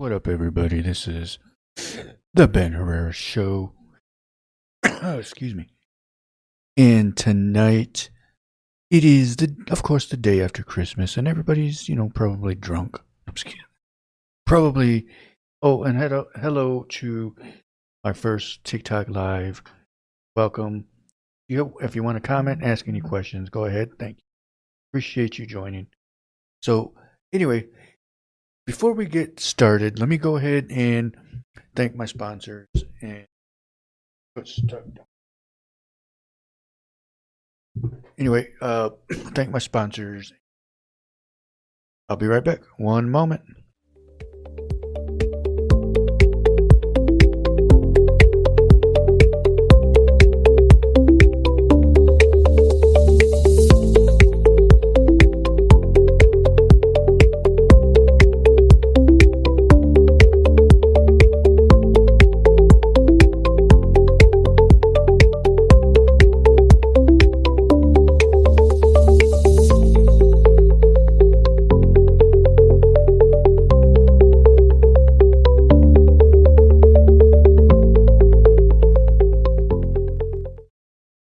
What up, everybody? This is the Ben Herrera Show. Excuse me. And tonight, it is of course, the day after Christmas, and everybody's, probably drunk. I'm just kidding. Probably. Oh, and hello to my first TikTok live. Welcome. If you want to comment, ask any questions, go ahead. Thank you. Appreciate you joining. So, anyway, before we get started, let me go ahead and thank my sponsors and put stuff down. Anyway, thank my sponsors. I'll be right back. One moment.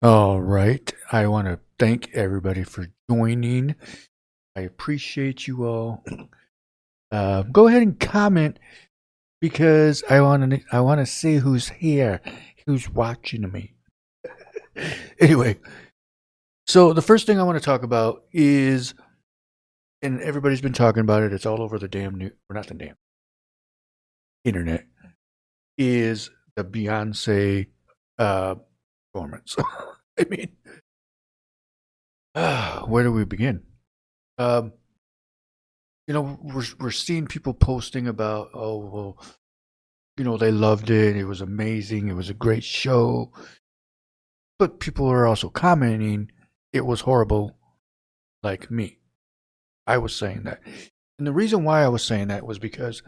All right. I want to thank everybody for joining. I appreciate you all. Go ahead and comment because I want to see who's here, who's watching me. Anyway, so the first thing I want to talk about is, and everybody's been talking about it. It's all over the damn news, or not the damn internet. Is the Beyonce performance? I mean, where do we begin? We're seeing people posting about, oh, well, they loved it. It was amazing. It was a great show. But people are also commenting it was horrible, like me. I was saying that. And the reason why I was saying that was because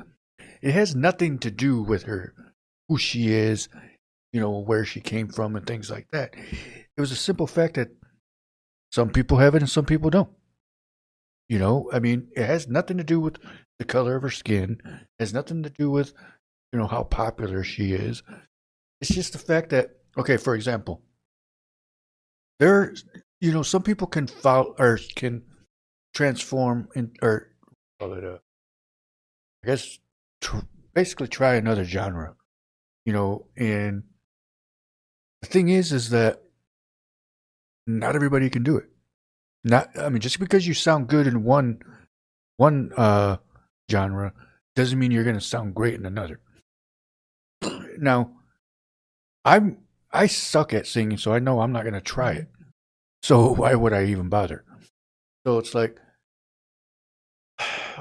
it has nothing to do with her, who she is, where she came from and things like that. It was a simple fact that some people have it and some people don't. It has nothing to do with the color of her skin. It has nothing to do with, how popular she is. It's just the fact that, okay, for example, some people can follow or can transform basically try another genre, and the thing is that not everybody can do it. Just because you sound good in one genre doesn't mean you're going to sound great in another. Now, I suck at singing, so I know I'm not going to try it. So why would I even bother? So it's like,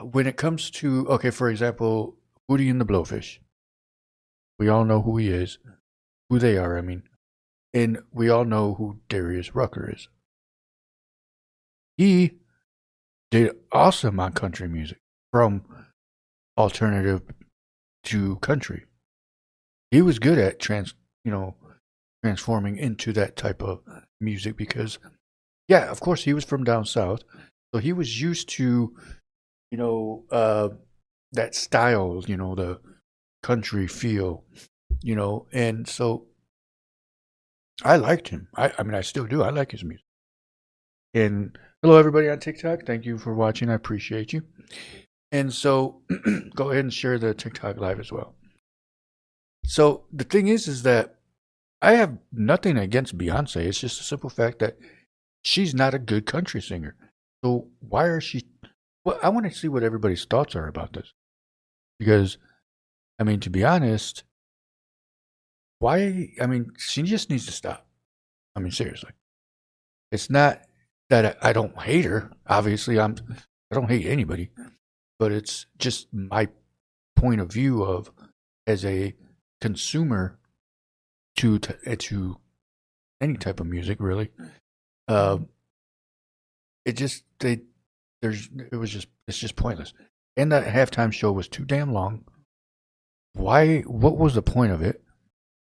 when it comes to, okay, for example, Hootie and the Blowfish. We all know who he is, who they are, and we all know who Darius Rucker is. He did awesome on country music, from alternative to country. He was good at transforming into that type of music because, yeah, of course, he was from down south, so he was used to, that style, the country feel, and so I liked him. I still do. I like his music. And hello, everybody on TikTok. Thank you for watching. I appreciate you. And so go ahead and share the TikTok live as well. So the thing is that I have nothing against Beyonce. It's just a simple fact that she's not a good country singer. So why is she? Well, I want to see what everybody's thoughts are about this. Because, to be honest, why? She just needs to stop. Seriously. It's not that I don't hate her. Obviously, I don't hate anybody. But it's just my point of view of, as a consumer to any type of music, really. It's just pointless. And that halftime show was too damn long. Why? What was the point of it?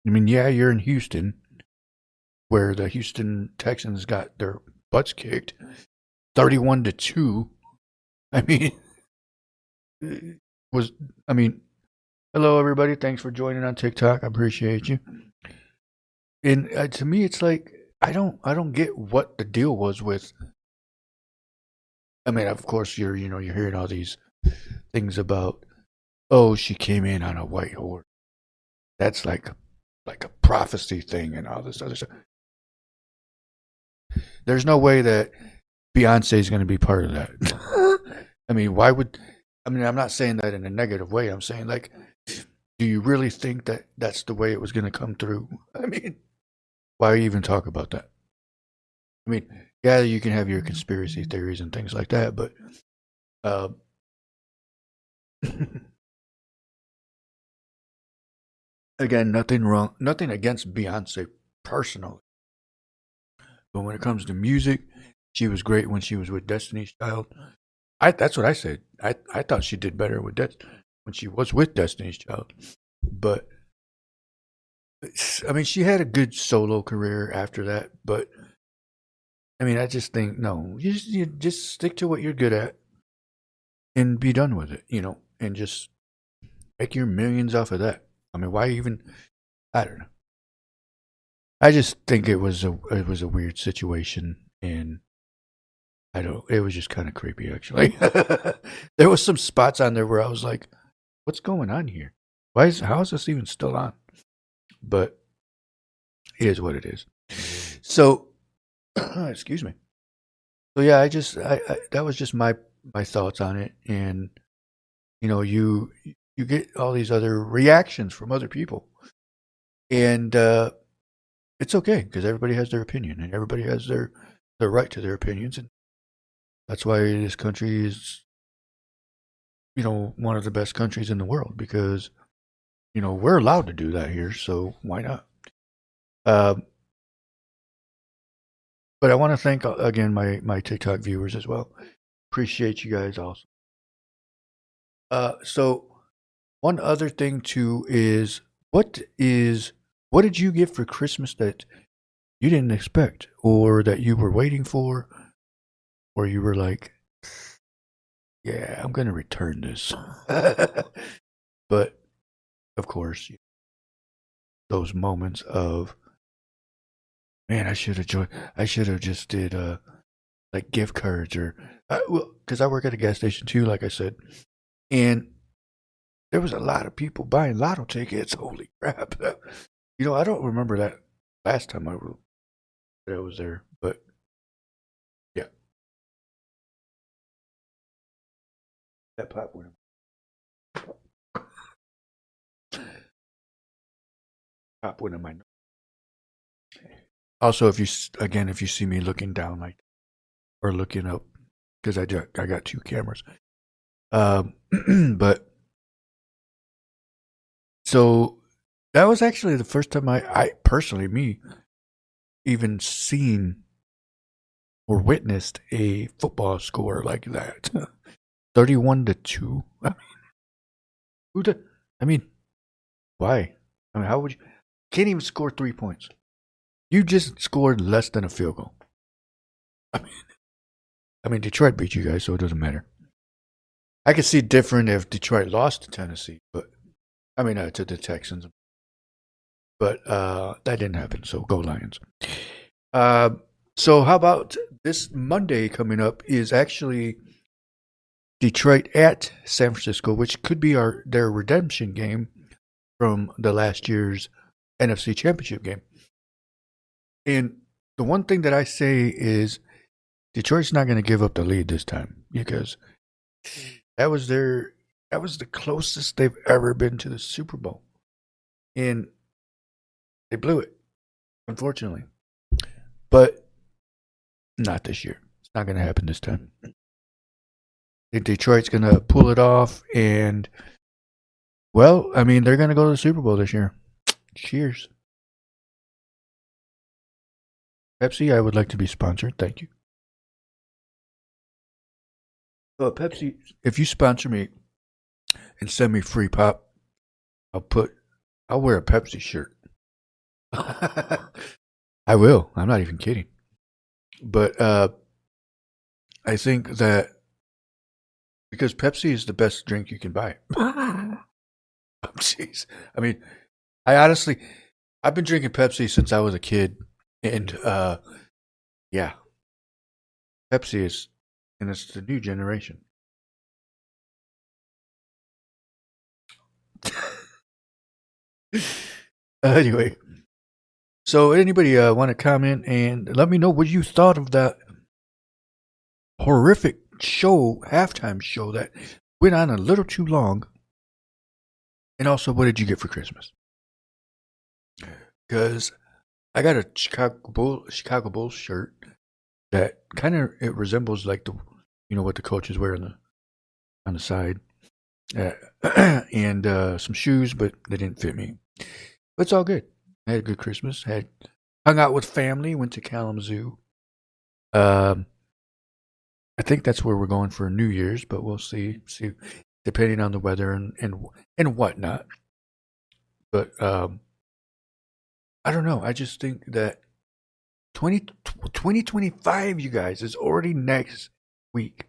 Yeah, you're in Houston, where the Houston Texans got their butts kicked, 31-2. Hello, everybody. Thanks for joining on TikTok. I appreciate you. And to me, it's like I don't get what the deal was with. I mean, of course, you're hearing all these things about, oh, she came in on a white horse. That's like a prophecy thing and all this other stuff. There's no way that Beyonce is going to be part of that. I mean, why would? I mean, I'm not saying that in a negative way. I'm saying like, do you really think that that's the way it was going to come through? I mean, why even talk about that? I mean, yeah, you can have your conspiracy theories and things like that, but uh, again, nothing wrong, nothing against Beyonce personally, but when it comes to music, she was great when she was with Destiny's Child. That's what I said. I thought she did better with when she was with Destiny's Child, but I mean, she had a good solo career after that. But I mean, I just think no, you just stick to what you're good at and be done with it, and just make your millions off of that. I mean, why even? I don't know. I just think it was a weird situation, and I don't. It was just kind of creepy, actually. There was some spots on there where I was like, "What's going on here? How is this even still on?" But it is what it is. So, excuse me. So yeah, I that was just my thoughts on it, and you get all these other reactions from other people, and it's okay because everybody has their opinion and everybody has their right to their opinions, and that's why this country is one of the best countries in the world because we're allowed to do that here, so why not? Uh, but I want to thank again my TikTok viewers as well. Appreciate you guys also. So one other thing too is what did you get for Christmas that you didn't expect or that you were waiting for, or you were like, yeah, I'm gonna return this. But of course, those moments of, man, I should have just did like gift cards or well, because I work at a gas station too, like I said, and there was a lot of people buying lotto tickets. Holy crap! I don't remember that last time that I was there, but yeah, that pop went. Pop went in my nose. Also, if you see me looking down like or looking up, because I got two cameras. Um, but so that was actually the first time I personally me even seen or witnessed a football score like that. 31-2. I mean, who the, I mean, why? I mean, how would you can't even score 3 points? You just scored less than a field goal. I mean, Detroit beat you guys, so it doesn't matter. I could see different if Detroit lost to Tennessee, but I mean to the Texans. But that didn't happen, so go Lions. Uh, so how about this Monday coming up is actually Detroit at San Francisco, which could be their redemption game from the last year's NFC Championship game. And the one thing that I say is Detroit's not going to give up the lead this time because that was the closest they've ever been to the Super Bowl. And they blew it, unfortunately. But not this year. It's not going to happen this time. I think Detroit's going to pull it off. And, well, I mean, they're going to go to the Super Bowl this year. Cheers. Pepsi, I would like to be sponsored. Thank you. Pepsi, if you sponsor me and send me free pop, I'll wear a Pepsi shirt. I will. I'm not even kidding. But I think that because Pepsi is the best drink you can buy. I Jeez. I mean, I've been drinking Pepsi since I was a kid, and yeah, Pepsi is, and it's the new generation. Anyway, so anybody want to comment and let me know what you thought of that horrific halftime show that went on a little too long, and also what did you get for Christmas? Because I got a Chicago Bulls shirt that kind of it resembles like what the coaches wear on the side, and some shoes, but they didn't fit me. But it's all good. I had a good Christmas. Hung out with family. Went to Kalamazoo. I think that's where we're going for New Year's, but we'll see. See, depending on the weather and whatnot. But I don't know. I just think that 2025, you guys, is already next week.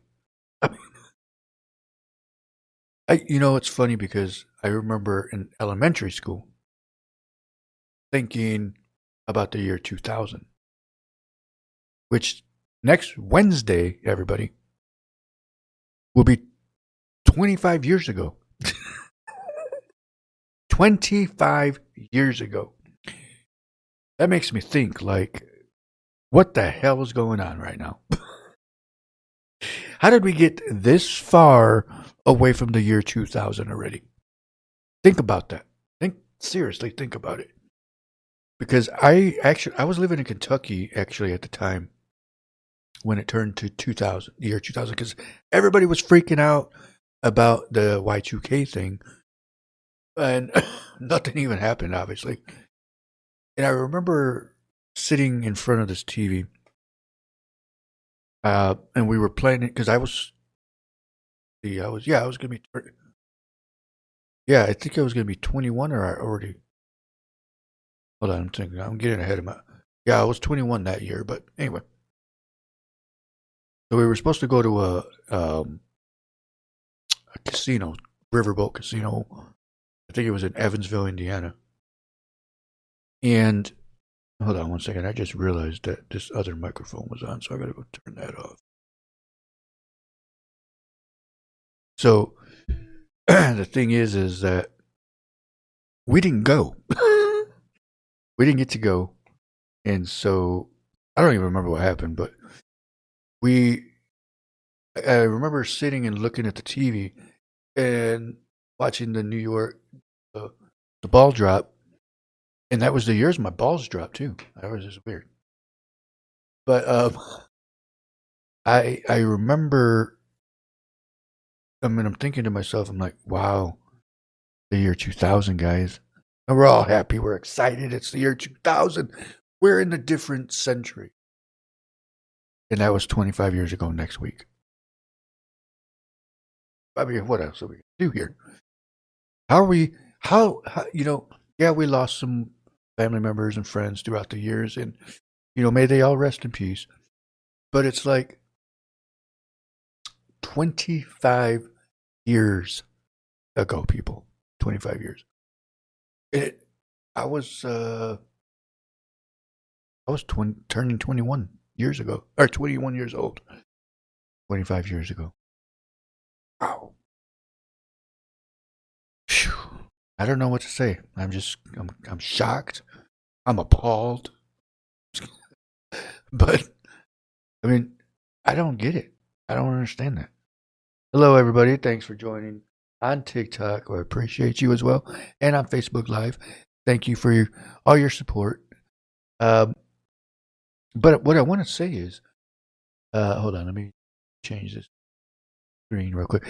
It's funny because I remember in elementary school thinking about the year 2000, which next Wednesday, everybody, will be 25 years ago. 25 years ago. That makes me think, like, what the hell is going on right now? How did we get this far away from the year 2000 already? Think about that. Seriously, think about it. Because I was living in Kentucky actually at the time when it turned to 2000, the year 2000, because everybody was freaking out about the Y2K thing, and nothing even happened, obviously. And I remember sitting in front of this TV, and we were playing it because I was gonna be, I think I was gonna be 21, or I already. Hold on, I'm getting ahead of I was 21 that year, but anyway. So we were supposed to go to a casino, Riverboat Casino. I think it was in Evansville, Indiana. And hold on one second. I just realized that this other microphone was on, so I got to go turn that off. So the thing is that we didn't go. We didn't get to go, and so I don't even remember what happened. But I remember sitting and looking at the TV and watching the New York the ball drop. And that was the years my balls dropped too. That was just weird. But I remember. I'm thinking to myself, I'm like, wow, the year 2000, guys, and we're all happy, we're excited. It's the year 2000. We're in a different century, and that was 25 years ago next week. I mean, what else are we gonna do here? How are we? How yeah, we lost some family members and friends throughout the years, and may they all rest in peace. But it's like 25 years ago, people. 25 years. I was turning 21 years ago, or 21 years old. 25 years ago. Wow. Phew. I don't know what to say. I'm shocked. I'm appalled. But I mean, I don't get it. I don't understand that. Hello, everybody. Thanks for joining on TikTok. I appreciate you as well, and on Facebook Live. Thank you for all your support. But what I want to say is, hold on, let me change this screen real quick.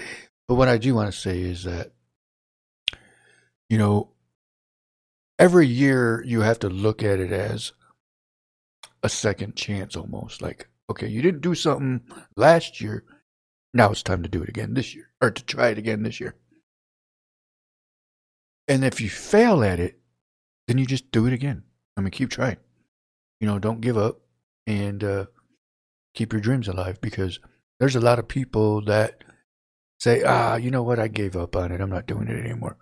But what I do want to say is that, every year you have to look at it as a second chance almost. Like, okay, you didn't do something last year. Now it's time to do it again this year, or to try it again this year. And if you fail at it, then you just do it again. I mean, keep trying. Don't give up, and keep your dreams alive, because there's a lot of people that say, you know what, I gave up on it. I'm not doing it anymore.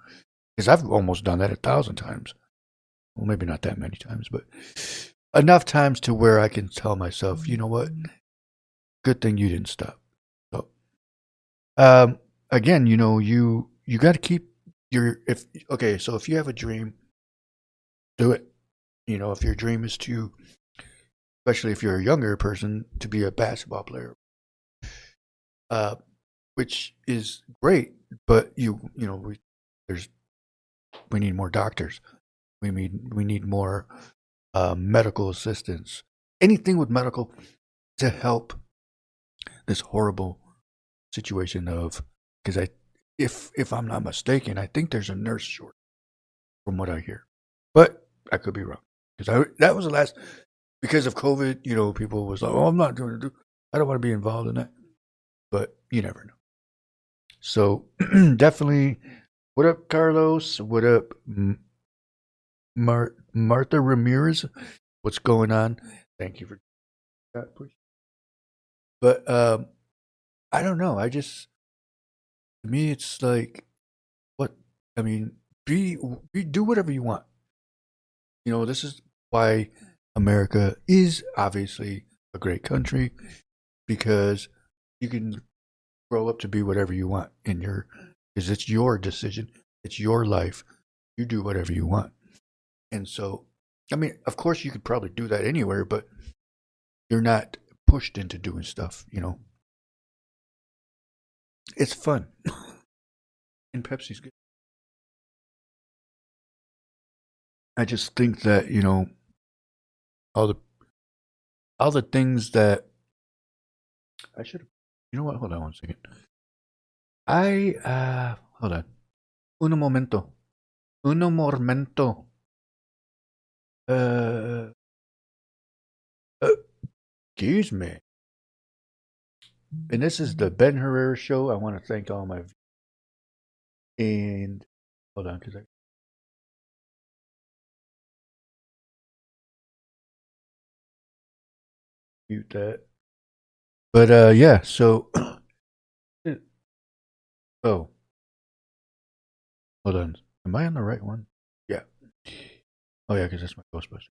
Because I've almost done that 1,000 times. Well, maybe not that many times, but enough times to where I can tell myself, you know what? Good thing you didn't stop. So, again, you got to keep so if you have a dream, do it. If your dream is to, especially if you're a younger person, to be a basketball player, which is great, but we need more doctors. We need more medical assistance. Anything with medical to help this horrible situation of, because if I'm not mistaken, I think there's a nurse shortage from what I hear, but I could be wrong because that was the last, because of COVID. People was like, "Oh, I'm not going to do. I don't want to be involved in that," but you never know. So definitely, what up, Carlos? What up, Martha Ramirez? What's going on? Thank you for that, please. But I don't know. To me, it's like, what? I mean, do whatever you want. This is why America is obviously a great country, because you can grow up to be whatever you want because it's your decision, it's your life. You do whatever you want, and so, I mean, of course, you could probably do that anywhere, but you're not pushed into doing stuff. It's fun, and Pepsi's good. I just think that all the things that I should have. You know what? Hold on one second. Hold on. Uno momento. Excuse me. And this is the Ben Herrera Show. I want to thank all my. And hold on, because I mute that. But yeah. So, oh, hold on. Am I on the right one? Yeah. Oh yeah, because that's my Ghostbuster.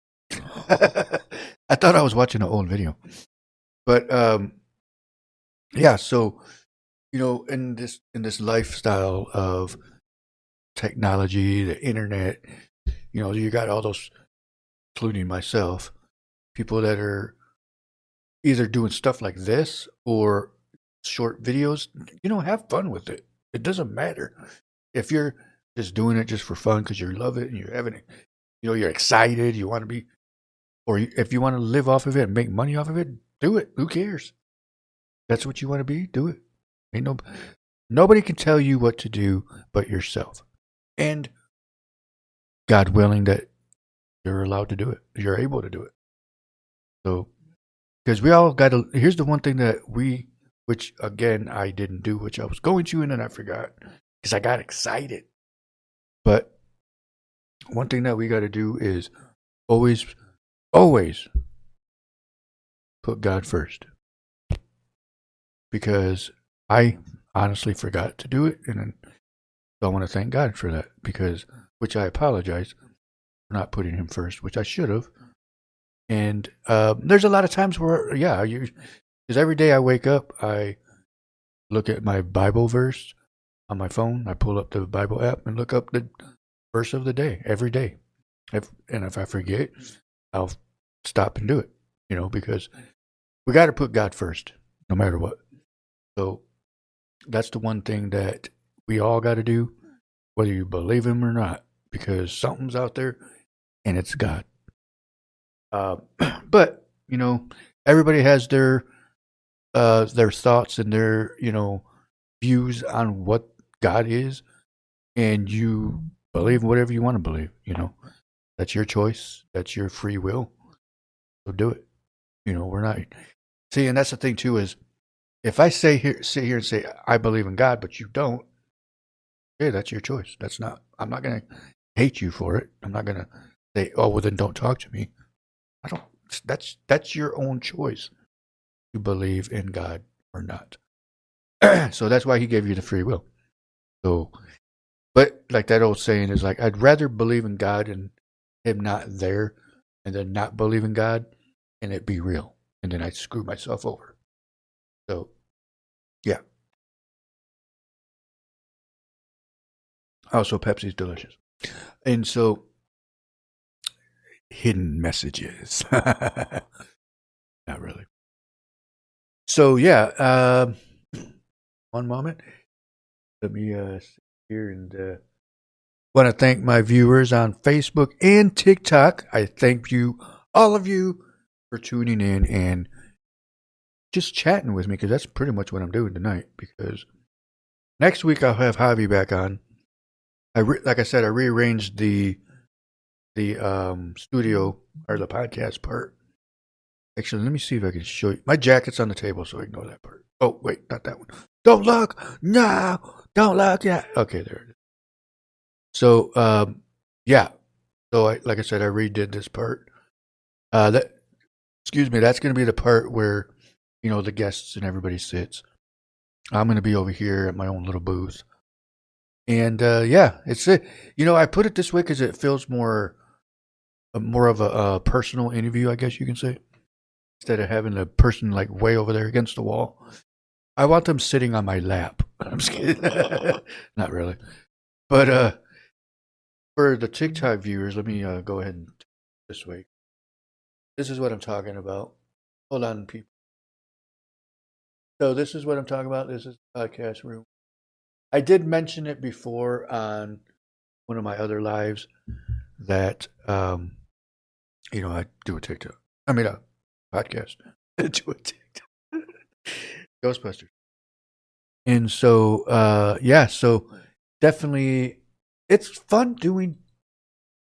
I thought I was watching an old video, but yeah. So in this lifestyle of technology, the internet, you got all those, including myself, people that are either doing stuff like this or short videos. Have fun with it. It doesn't matter if you're just doing it just for fun because you love it and you're having it. You're excited. You want to be, or if you want to live off of it and make money off of it, do it. Who cares? That's what you want to be. Do it. Nobody can tell you what to do but yourself, and God willing that you're allowed to do it. You're able to do it. So, because we all got to. Here's the one thing that which again I didn't do, which I was going to, and then I forgot because I got excited. But one thing that we got to do is always put God first, because I honestly forgot to do it, and I want to thank God for that, which I apologize for not putting Him first, which I should have. And there's a lot of times where, because every day I wake up, I look at my Bible verse on my phone. I pull up the Bible app and look up the verse of the day every day. And if I forget, I'll stop and do it, because we got to put God first, no matter what. So that's the one thing that we all got to do, whether you believe Him or not, because something's out there, and it's God. But everybody has their thoughts and their views on what God is, and you believe whatever you want to believe. That's your choice. That's your free will. So do it. We're not. See, and that's the thing too, is if I sit here and say I believe in God, but you don't, hey, that's your choice. I'm not gonna hate you for it. I'm not gonna say, oh, well, then don't talk to me. I don't. That's your own choice to believe in God or not. So that's why He gave you the free will. So But like that old saying is like, I'd rather believe in God and him not there and then not believe in God and it be real. And then I screw myself over. So, yeah. Also, Pepsi's delicious. And so, hidden messages. Not really. So, yeah. One moment. Let me sit here and want to thank my viewers on Facebook and TikTok. I thank you, all of you, for tuning in and just chatting with me because that's pretty much what I'm doing tonight. Because next week I'll have Javi back on. Like I said, I rearranged the studio or the podcast part. Actually, let me see if I can show you. My jacket's on the table, so ignore that part. Oh, wait, not that one. Don't look! No! Don't look! Yeah. Okay, there it is. So, yeah. So, like I said, I redid this part. Excuse me, that's going to be the part where, the guests and everybody sits. I'm going to be over here at my own little booth. And, yeah, it's it. I put it this way because it feels more of a personal interview, I guess you can say. Instead of having the person like way over there against the wall. I want them sitting on my lap. I'm just kidding. Not really. But for the TikTok viewers, let me go ahead and this way. This is what I'm talking about. Hold on, people. So this is what I'm talking about. This is the podcast room. I did mention it before on one of my other lives that I do a TikTok. I mean a podcast. I do a TikTok. Ghostbusters. And so yeah, so definitely it's fun doing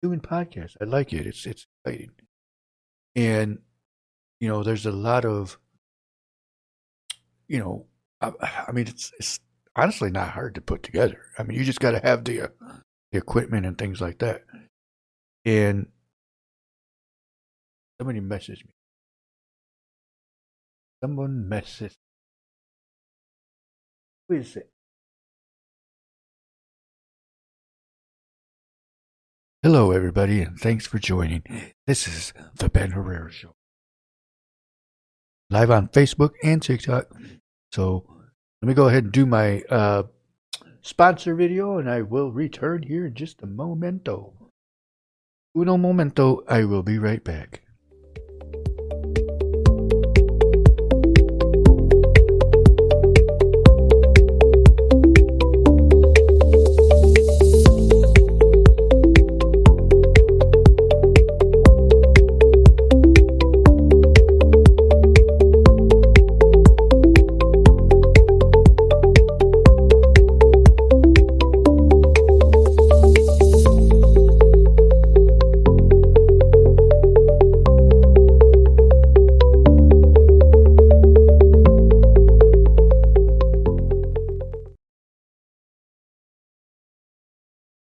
podcasts. I like it. It's exciting. And there's a lot of I mean it's honestly not hard to put together. I mean you just got to have the equipment and things like that. And somebody messaged me. Someone messaged. Who is it? Hello, everybody, and thanks for joining. This is the Ben Herrera Show. Live on Facebook and TikTok. So let me go ahead and do my sponsor video, and I will return here in just a momento. Uno momento, I will be right back.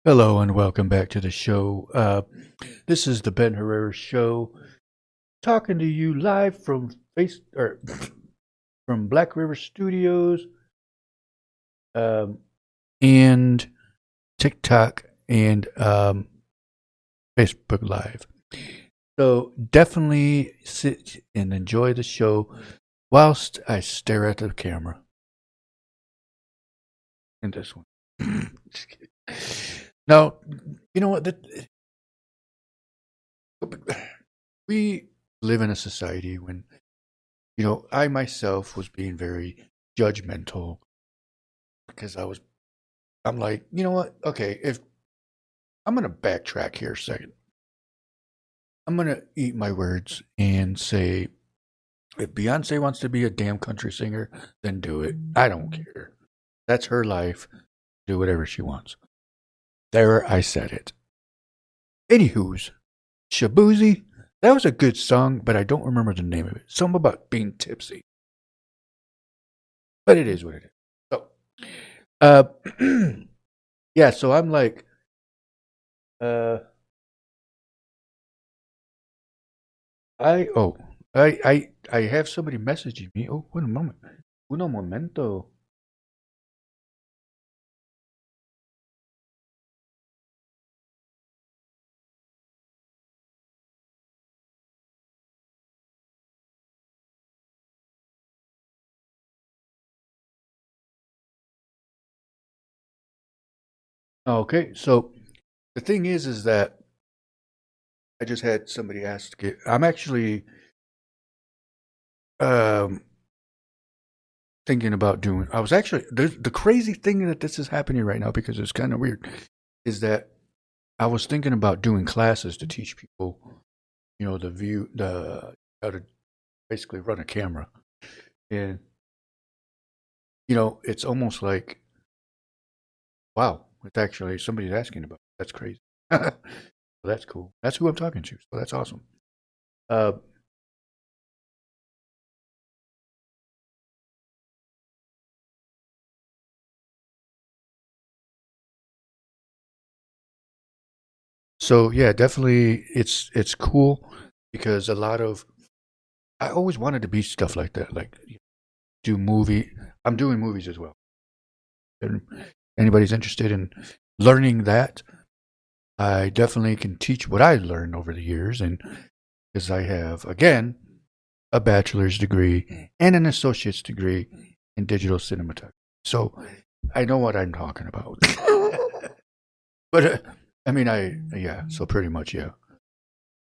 Hello and welcome back to the show. This is the Ben Herrera Show, talking to you live from from Black River Studios, and TikTok and Facebook Live. So definitely sit and enjoy the show whilst I stare at the camera. And this one. Now, you know what? We live in a society when, I myself was being very judgmental because I'm like, you know what? Okay, if I'm going to backtrack here a second, I'm going to eat my words and say, if Beyonce wants to be a damn country singer, then do it. I don't care. That's her life. Do whatever she wants. There, I said it. Anywho's, Shabuzi, that was a good song, but I don't remember the name of it. Something about being tipsy. But it is what it is. So, yeah, so I'm like, I have somebody messaging me. Oh, wait a moment. Uno momento. Okay, so the thing is that I just had somebody ask it. I'm actually um, thinking about doing. I was actually the crazy thing that this is happening right now because it's kind of weird is that I was thinking about doing classes to teach people, the how to basically run a camera, and it's almost like wow, it's actually somebody's asking about. It. That's crazy. Well, that's cool. That's who I'm talking to. So that's awesome. Uh, so yeah, definitely, it's cool because a lot of I always wanted to be stuff like that, like do movie. I'm doing movies as well. And anybody's interested in learning that, I definitely can teach what I learned over the years, and because I have again a bachelor's degree and an associate's degree in digital cinematography, so I know what I'm talking about. But I mean, yeah, so pretty much yeah.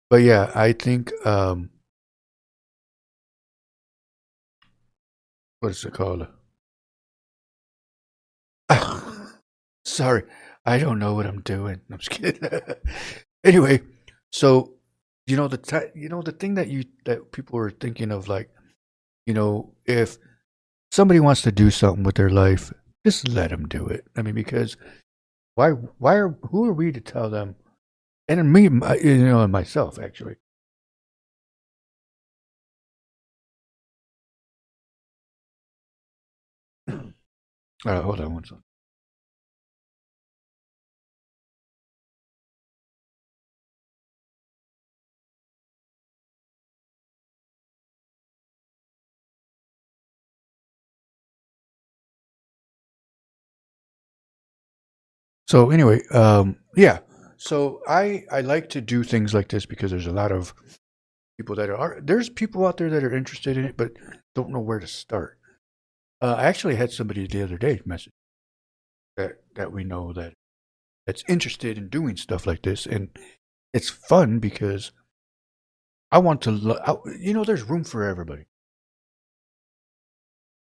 But yeah, I think what is it called? Sorry, I don't know what I'm doing. I'm just kidding. Anyway, so the thing that people were thinking of, like, if somebody wants to do something with their life, just let them do it. I mean, because who are we to tell them? And me, and myself actually. Hold on one second. So anyway, yeah. So I like to do things like this because there's a lot of people that there's people out there that are interested in it but don't know where to start. I actually had somebody the other day message that we know that's interested in doing stuff like this, and it's fun because I want to. There's room for everybody.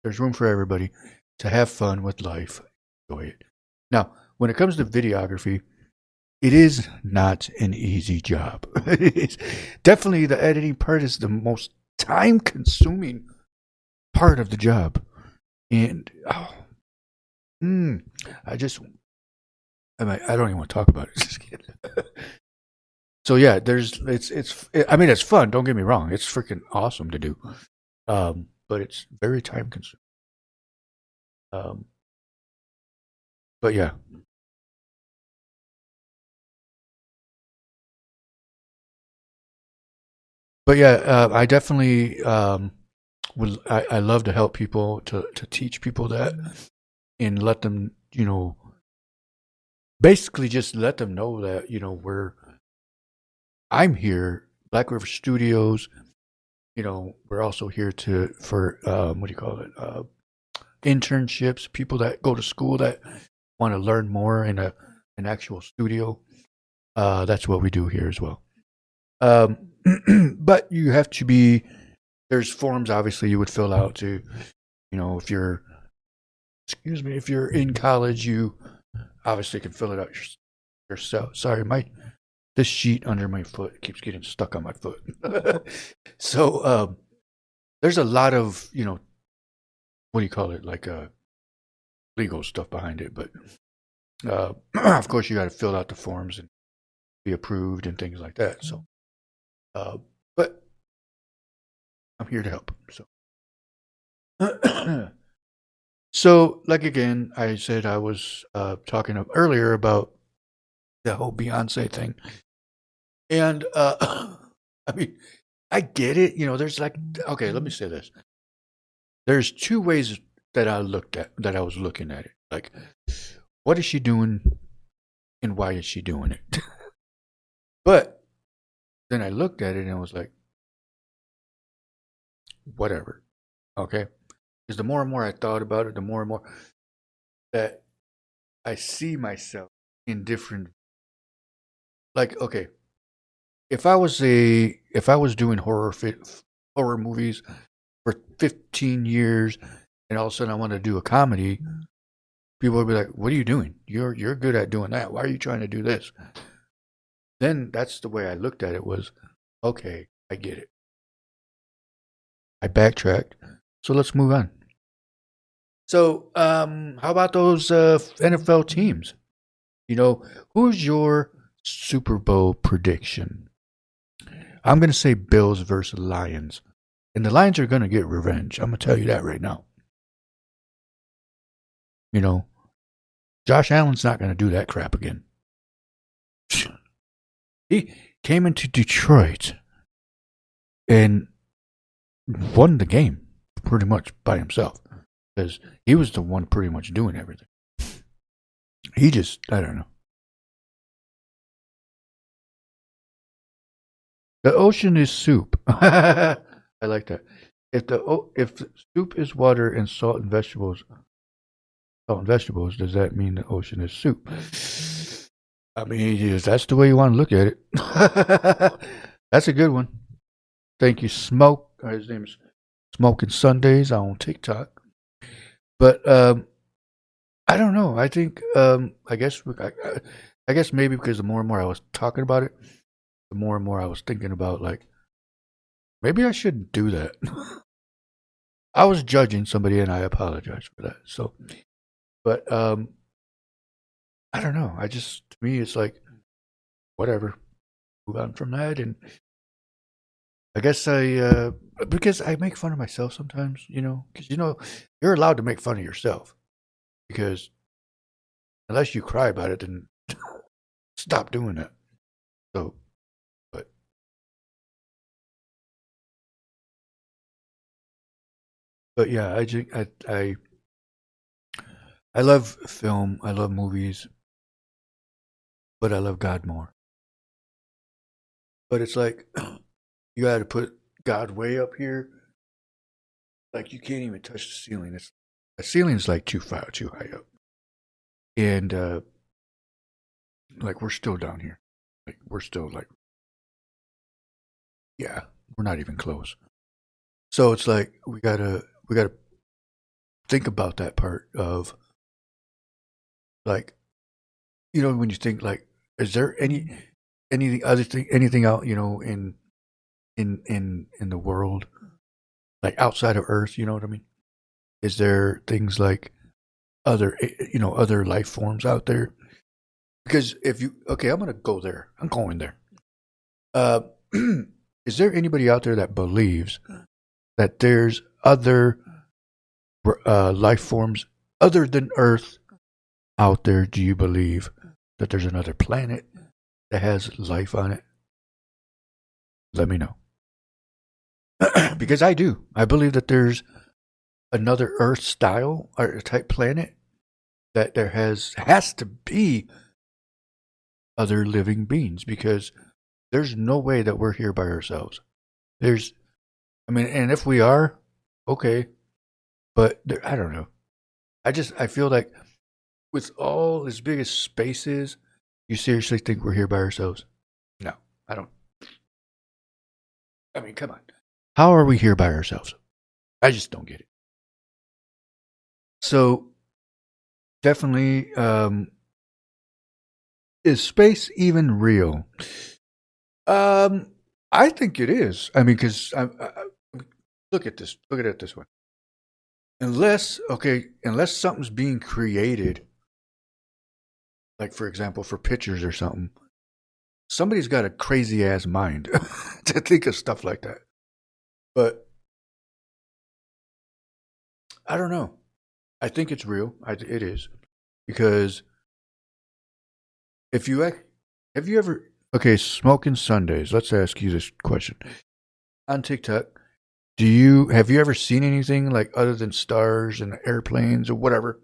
There's room for everybody to have fun with life, enjoy it. Now, when it comes to videography, it is not an easy job. It's definitely the editing part is the most time-consuming part of the job, and mm, I just I don't even want to talk about it. Just kidding. So yeah, I mean, it's fun. Don't get me wrong. It's freaking awesome to do. But it's very time consuming. Um, but yeah, I definitely I love to help people to teach people that and let them basically just let them know that I'm here, Black River Studios. We're also here for what do you call it? Internships, people that go to school that want to learn more in an actual studio. That's what we do here as well. Um, but you have to be. There's forms obviously you would fill out to, if you're, excuse me, if you're in college, you obviously can fill it out yourself. Sorry, my this sheet under my foot keeps getting stuck on my foot. So there's a lot of what do you call it, like legal stuff behind it, but of course you got to fill out the forms and be approved and things like that. So, uh, but I'm here to help. So, so like again, I said I was talking earlier about the whole Beyonce thing, and I mean, I get it. There's like, okay, let me say this. There's two ways that I was looking at it. Like, what is she doing, and why is she doing it? But then I looked at it and I was like, whatever. Okay. Because the more and more I thought about it, the more and more that I see myself. in different, like, okay, if I was doing horror movies for 15 years, and all of a sudden I want to do a comedy, people would be like, "What are you doing? You're good at doing that. Why are you trying to do this?" Then that's the way I looked at it, was, okay, I get it. I backtracked. So let's move on. So, how about those NFL teams? Who's your Super Bowl prediction? I'm going to say Bills versus Lions. And the Lions are going to get revenge. I'm going to tell you that right now. You know, Josh Allen's not going to do that crap again. He came into Detroit and won the game pretty much by himself, because he was the one pretty much doing everything. He just, I don't know. The ocean is soup. I like that. If soup is water and salt and vegetables, does that mean the ocean is soup? I mean, if that's the way you want to look at it. That's a good one. Thank you, Smoke. His name is Smoking Sundays on TikTok. But I don't know. I think I guess maybe because the more and more I was talking about it, the more and more I was thinking about, like, maybe I shouldn't do that. I was judging somebody, and I apologize for that. So, but I don't know. To me, it's like, whatever. Move on from that, and I guess because I make fun of myself sometimes, because you're allowed to make fun of yourself, because unless you cry about it, then stop doing that. So, but yeah, I love film, I love movies, but I love God more. But it's like, you got to put God way up here. Like, you can't even touch the ceiling. The ceiling's like too far, too high up, and like, we're still down here. Like, we're still like, yeah, we're not even close. So it's like, we gotta think about that part of, like, when you think, like, is there anything out, in the world, like, outside of Earth? You know what I mean? Is there things like other life forms out there? Because okay, I'm gonna go there. I'm going there. Uh, is there anybody out there that believes that there's other life forms other than Earth out there? Do you believe that there's another planet that has life on it? Let me know. Because I do. I believe that there's another Earth style or type planet, that there has to be other living beings, because there's no way that we're here by ourselves. And if we are, okay, but I don't know. I feel like, with all as big as space is, you seriously think we're here by ourselves? No, I don't. I mean, come on. How are we here by ourselves? I just don't get it. So, definitely, is space even real? Um, I think it is. I mean, because look at this. Look at it this way. Unless something's being created, like, for example, for pictures or something, somebody's got a crazy ass mind to think of stuff like that. But I don't know. I think it's real. It is, because if you have you ever, okay, Smoking Sundays. Let's ask you this question on TikTok. Have you ever seen anything, like, other than stars and airplanes or whatever?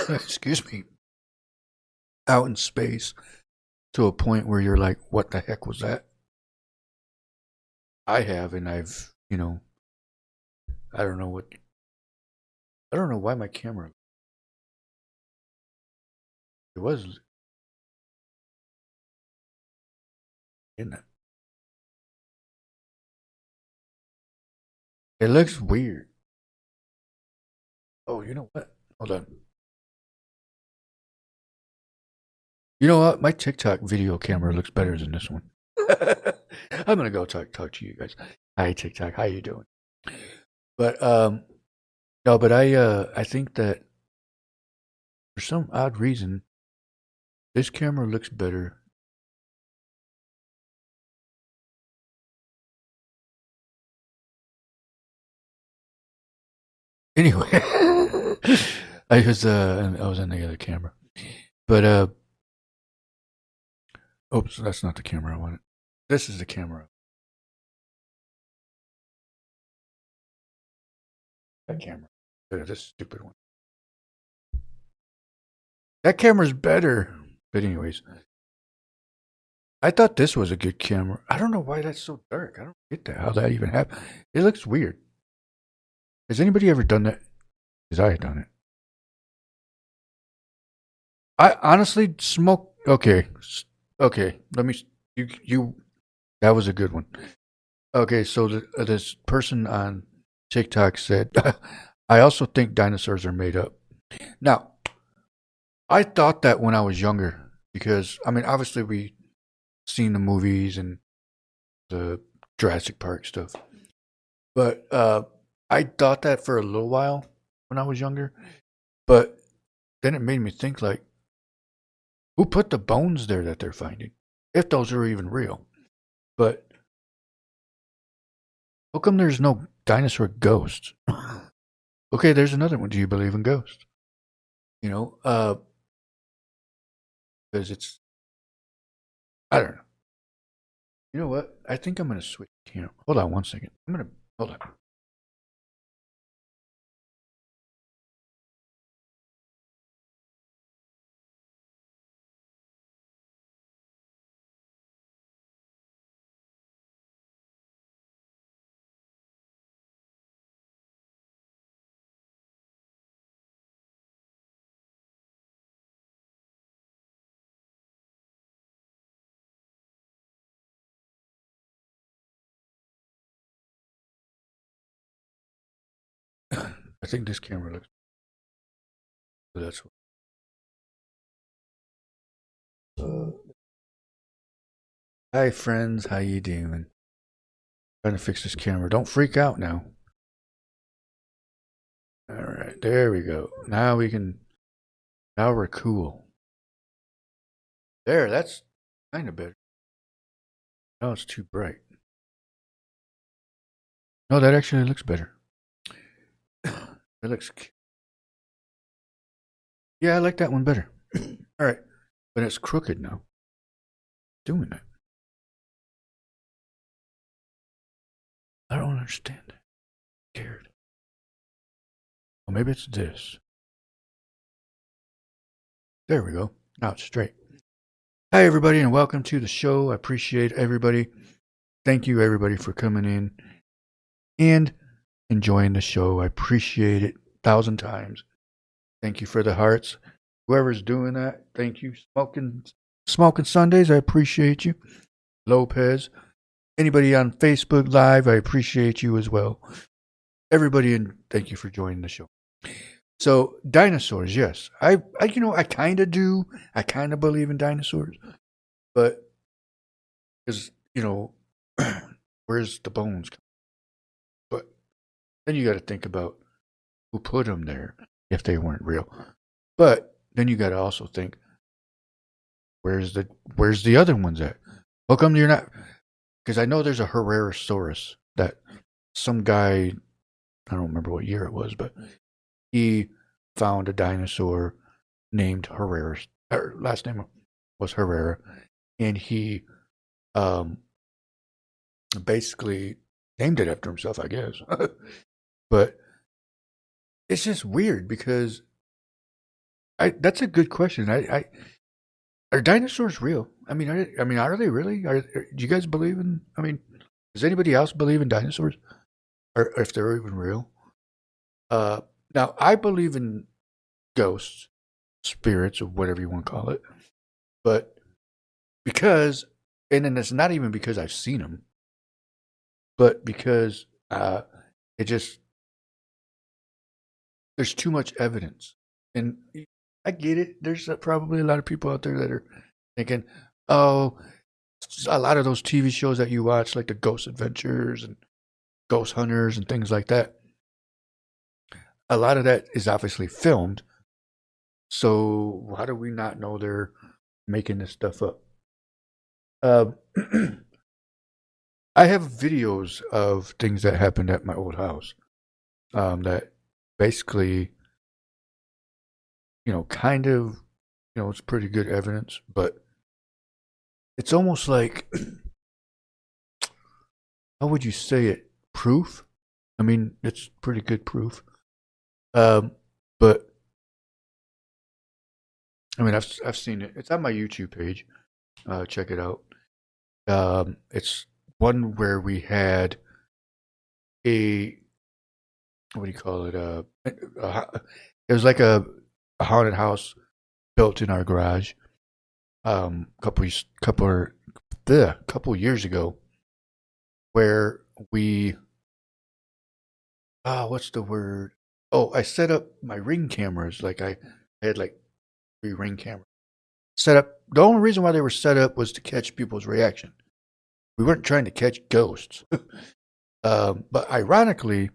Excuse me. Out in space, to a point where you're like, what the heck was that? I have, and I don't know what. I don't know why my camera. It was, isn't it? It looks weird. Oh, you know what? Hold on. You know what? My TikTok video camera looks better than this one. I'm gonna go talk to you guys. Hi TikTok, how you doing? But no, but I think that for some odd reason this camera looks better. Anyway, I was on the other camera, but oops, that's not the camera I wanted. This is the camera. That camera. This stupid one. That camera's better. But anyways, I thought this was a good camera. I don't know why that's so dark. I don't get that. How that even happened. It looks weird. Has anybody ever done that? Because I had done it. I honestly smoke. Okay. Okay. Let me. You. That was a good one. Okay. So this person on TikTok said, I also think dinosaurs are made up. Now, I thought that when I was younger because, I mean, obviously we seen the movies and the Jurassic Park stuff. But I thought that for a little while when I was younger. But then it made me think, like, who put the bones there that they're finding? If those are even real. But how come there's no dinosaur ghosts? Okay, there's another one. Do you believe in ghosts? You know, because it's, I don't know. You know what? I think I'm going to switch camera. Hold on one second. Hold on. I think this camera looks. So that's what. Hi friends, how you doing? Trying to fix this camera. Don't freak out now. All right, there we go. Now we can. Now we're cool. There, that's kind of better. Oh, it's too bright. No, that actually looks better. It looks. Yeah, I like that one better. All right, but it's crooked now. Doing it. I don't understand it. Scared. Well, maybe it's this. There we go. Now it's straight. Hi, everybody, and welcome to the show. I appreciate everybody. Thank you, everybody, for coming in and enjoying the show. I appreciate it 1,000 times. Thank you for the hearts. Whoever's doing that, thank you. Smoking Sundays, I appreciate you. Lopez. Anybody on Facebook Live, I appreciate you as well. Everybody, and thank you for joining the show. So, dinosaurs, yes. I kind of do. I kind of believe in dinosaurs. But, because, where's the bones? But then you got to think about who put them there if they weren't real. But then you got to also think, where's the other ones at? How come you're not? Because I know there's a Herrerasaurus that some guy, I don't remember what year it was, but he found a dinosaur named Herrera. Her last name was Herrera, and he basically named it after himself, I guess. But it's just weird because that's a good question. Are dinosaurs real? I mean, are they really? Do you guys believe in? I mean, does anybody else believe in dinosaurs, or if they're even real? Now I believe in ghosts. spirits or whatever you want to call it. But because, and then it's not even because I've seen them, but because it just, there's too much evidence. And I get it. There's probably a lot of people out there that are thinking, oh, a lot of those TV shows that you watch, like the Ghost Adventures and Ghost Hunters and things like that, a lot of that is obviously filmed. So how do we not know they're making this stuff up? Um, I have videos of things that happened at my old house that basically, kind of, it's pretty good evidence, but it's almost like, how would you say it? Proof? I mean, it's pretty good proof. But I mean, I've seen it. It's on my YouTube page. Check it out. It's one where we had a, what do you call it? It was like a haunted house built in our garage. Couple years ago, where we, what's the word? Oh, I set up my Ring cameras. Like I had like 3 Ring cameras set up. The only reason why they were set up was to catch people's reaction. We weren't trying to catch ghosts. But ironically,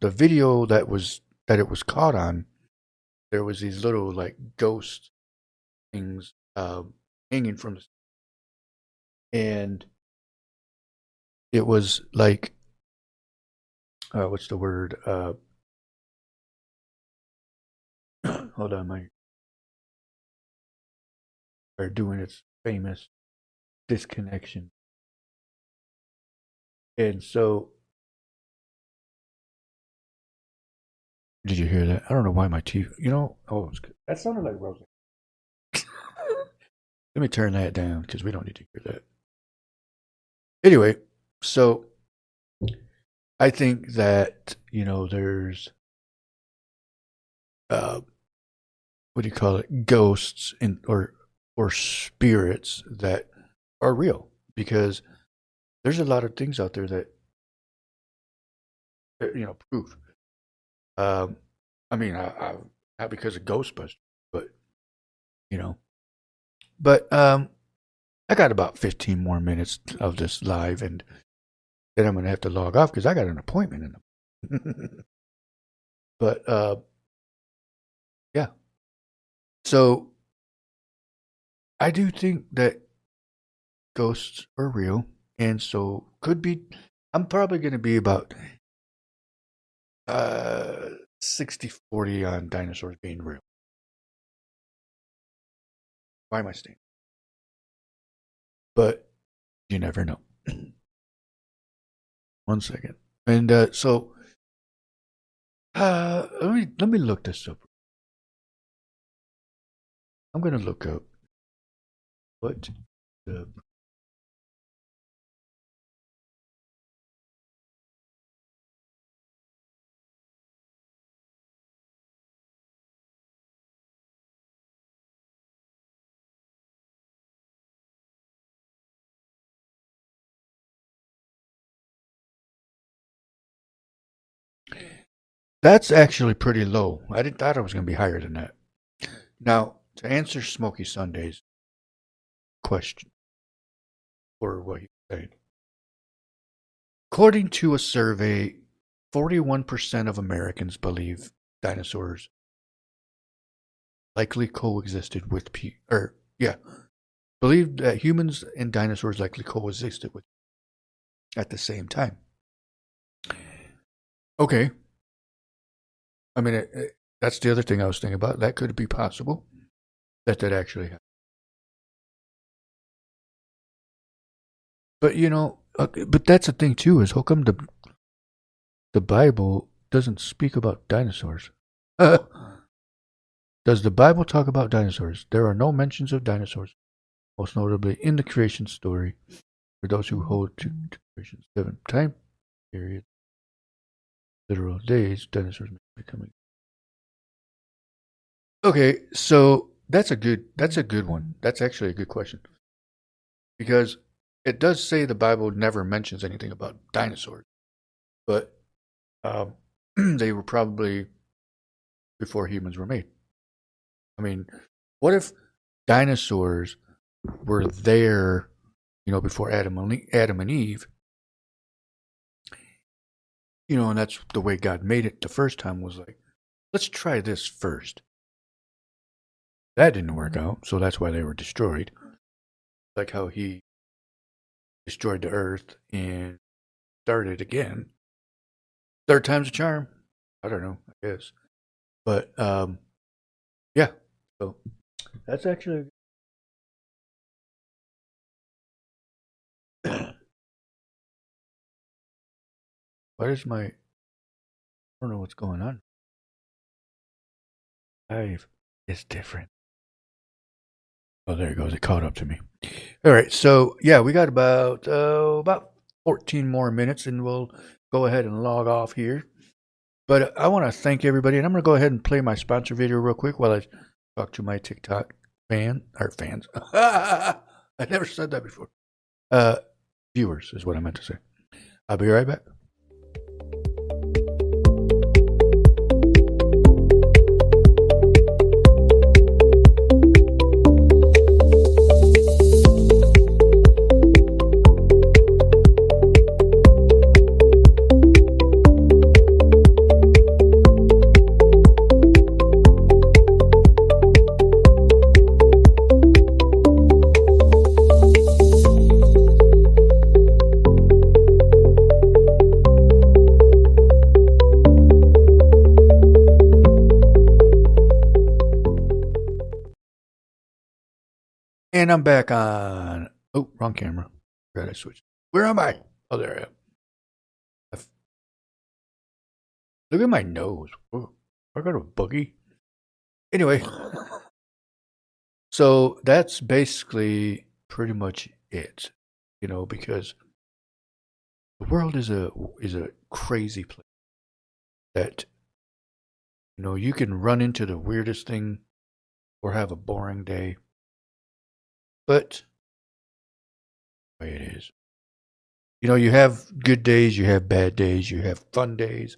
the video that it was caught on, there was these little like ghost things hanging from the, and it was like, what's the word? Hold on, my are doing its famous disconnection, and so did you hear that? I don't know why my TV. Oh, it's good. That sounded like Rosie. Let me turn that down because we don't need to hear that. Anyway, so I think that there's what do you call it? Ghosts or spirits that are real, because there's a lot of things out there that prove. I mean, not because of Ghostbusters, but you know, but I got about 15 more minutes of this live, and then I'm gonna have to log off because I got an appointment in them. But yeah, so I do think that ghosts are real, and so could be. I'm probably going to be about 60-40 on dinosaurs being real. Why am I staying? But you never know. 1 second, and so let me look this up. I'm going to look up what the That's actually pretty low. I didn't thought it was going to be higher than that. Now, to answer Smoky Sunday's question, or what he's saying, according to a survey, 41% of Americans believe dinosaurs likely coexisted with believe that humans and dinosaurs likely coexisted with at the same time. Okay. I mean, that's the other thing I was thinking about. That could be possible that actually happened. But but that's the thing too, is how come the Bible doesn't speak about dinosaurs? Does the Bible talk about dinosaurs? There are no mentions of dinosaurs, most notably in the creation story. For those who hold to creation 7 time period, literal days, dinosaurs may be coming. Okay, so that's a good one. That's actually a good question because it does say the Bible never mentions anything about dinosaurs, but um, they were probably before humans were made. I mean, what if dinosaurs were there, before Adam and Eve, and that's the way God made it the first time was like, let's try this first. That didn't work out, so that's why they were destroyed. Like how he destroyed the earth and started again. Third time's a charm. I don't know, I guess. But yeah. So that's actually what is my I don't know what's going on. Live is different. Oh, there it goes. It caught up to me. All right. So yeah, we got about 14 more minutes, and we'll go ahead and log off here. But I want to thank everybody, and I'm going to go ahead and play my sponsor video real quick while I talk to my TikTok fans. I never said that before. Uh, Viewers is what I meant to say. I'll be right back. And I'm back on. Oh, wrong camera. Got to switch. Where am I? Oh, there I am. Look at my nose. Oh, I got a boogie. Anyway, so that's basically pretty much it. Because the world is a crazy place that you can run into the weirdest thing or have a boring day, but the way it is. You have good days, you have bad days, you have fun days,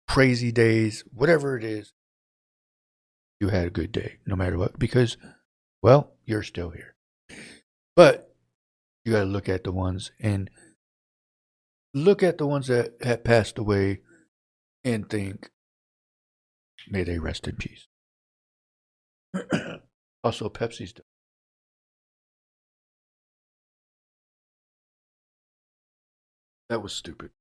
crazy days, whatever it is. You had a good day, no matter what, because, well, you're still here. But you got to look at the ones that have passed away and think, may they rest in peace. Also, Pepsi's done. That was stupid.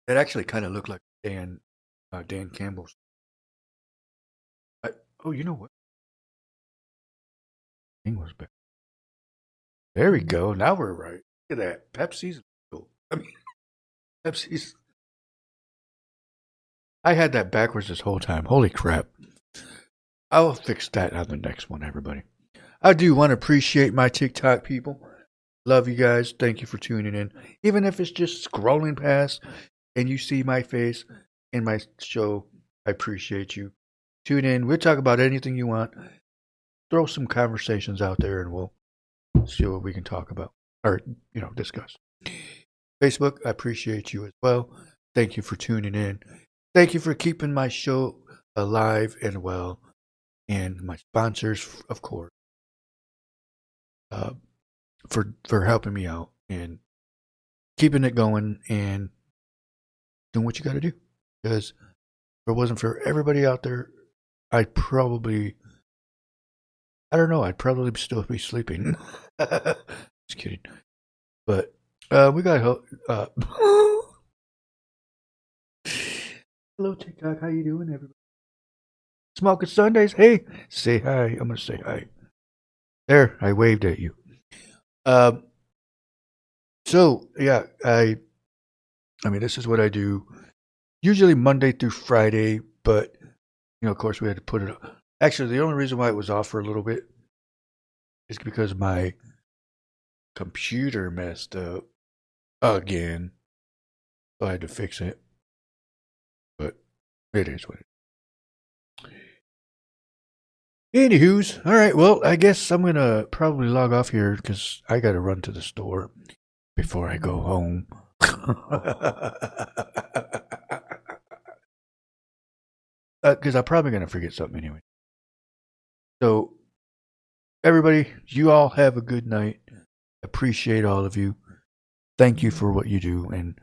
It actually kind of looked like Dan Campbell's. Oh, you know what? Thing was back. There we go. Now we're right. Look at that. Pepsi's cool. I mean, Pepsi's. I had that backwards this whole time. Holy crap. I'll fix that on the next one, everybody. I do want to appreciate my TikTok people. Love you guys. Thank you for tuning in. Even if it's just scrolling past and you see my face in my show, I appreciate you. Tune in. We'll talk about anything you want. Throw some conversations out there and we'll see what we can talk about or, discuss. Facebook, I appreciate you as well. Thank you for tuning in. Thank you for keeping my show alive and well. And my sponsors, of course, for helping me out and keeping it going and doing what you got to do. Because if it wasn't for everybody out there, I'd probably still be sleeping. Just kidding. But we got hello TikTok, how you doing, everybody? Smoking Sundays. Hey, say hi. I'm gonna say hi. There, I waved at you. So yeah, I mean, this is what I do. Usually Monday through Friday, but of course, we had to put it up. Actually, the only reason why it was off for a little bit is because my computer messed up again. So I had to fix it. But it is what it is. Anywho's, all right, well, I guess I'm going to probably log off here because I got to run to the store before I go home. Because I'm probably going to forget something anyway. So, everybody, you all have a good night. Appreciate all of you. Thank you for what you do. And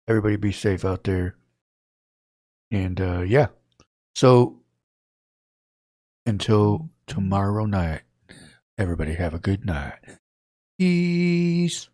everybody be safe out there. And yeah. So, until tomorrow night, everybody have a good night. Peace.